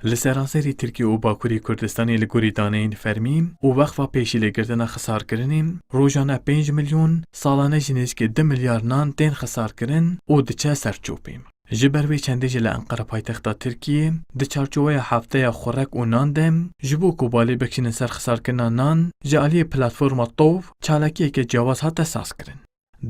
Li seranserê Tirkiye û Bakurê Kurdistanê li gorî daneyên fermî û wexfa pêşî lêgirtina xisarkirinê rojane 5 milyon, salane jî nêzîkî 2 milyar nan tên xisarkirin û diçe serçopê. Ji ber vê çendê jî li Enqere paytexta Tirkiye di çarçoveya hefteya xurek û nan de ji bo ku balê bikişînin ser xisarkirina nan ji aliyê platforma Tov çalakiyeke ciyawaz hate sazkirin.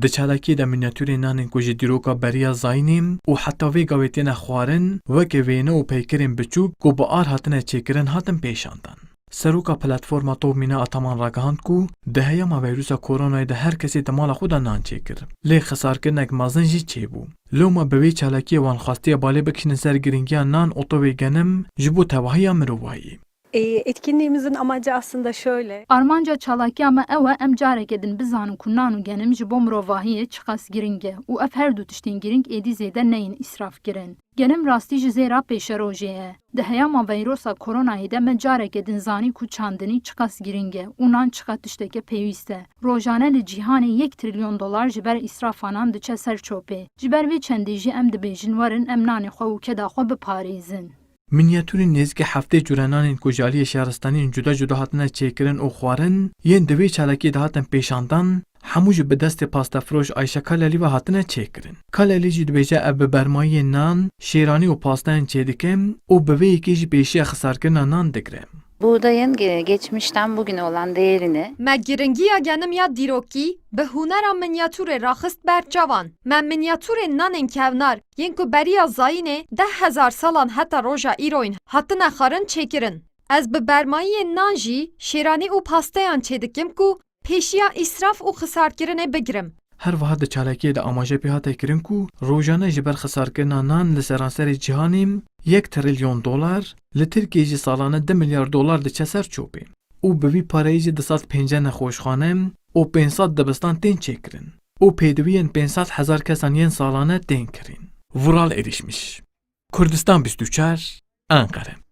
Di çalakiyê de minyatûrên nanên ku ji dîroka beriya zayînê û heta vê gavê têne xwarin weke wêne û peykirên biçûk ku bi ar hatine çêkirin hatin pêşandan. Seroka platforma Tov Mîna Ataman ragihand ku di heyama vîrusa koronayê de her kesê di mala xwe de nan çêkir. Lê xisarkirinek mezin jî çêbû. Loma bi vê çalakiyê wan xastiye balê bikişînin ser giringiya nan otobê genim ji bo tevahiya mirovayî. Etkinliğimizin amacı aslında şöyle. Armanca çalaki ama ew em carek edin bizanin ku nan û genim ji bo mirovahiyê çiqas giring e û ev her du tiştên giring êdî zêde neyên îsraf kirin. Genim rastî ji zêra pêşerojê ye. Di heyama vîrusa koronayê de me carek edin zanî ku çandinî çiqas giring e û nan çiqa tişteke pêwîst e. Rojane li cîhanê 1 trilyon dolar ji ber îsrafa nan diçe ser çopê. Ji ber vê çendê jî em dibêjin werin em nanê xwe û keda xwe biparêzin. Minyatûrên nêzîkî heftê cûrenanên ku ji aliyê şaristaniyên cuda cuda hatine çêkirin û xwarin yên di vê çalakiyê de hatin pêşandan hemû ji bi destê pastefiroş Ayşe Kalelî ve hatine çêkirin. Kalelî jî dibêje ev bi bermayiyên nan, şêranî û pastayên çêdikim û bi vê yekê jî pêşiya xisarkirina nan digre. Buğdayın geçmişten bugüne olan değerini Me giringiya genim ya dîrokî bi hunera minyatûrê raxist ber cavan. Me minyatûrên nanên kevnar yên ku beriya zayînê 10,000 salan heta roja îroyên hatine xwarin çêkirin. Ez bi bermayiyên nan jî şêranî û pasteyan çêdikim ku pêşiya îsraf û xisarkirinê bigirim. Her wiha di çalakiyê de amaje pê hate kirin ku rojane ji ber xisarkirina nan li seranserê cîhanê 1 trilyon dolar, li Tirkiye jî salane 2 milyar dolar diçe ser çopê. û bi vî pareyê jî 250 nexweşxane û 500 dibistan tên çêkirin û pêdiviyên 500,000 kesan yên salane tên kirin. Vural erişmiş. Kurdistan 24, Ankara.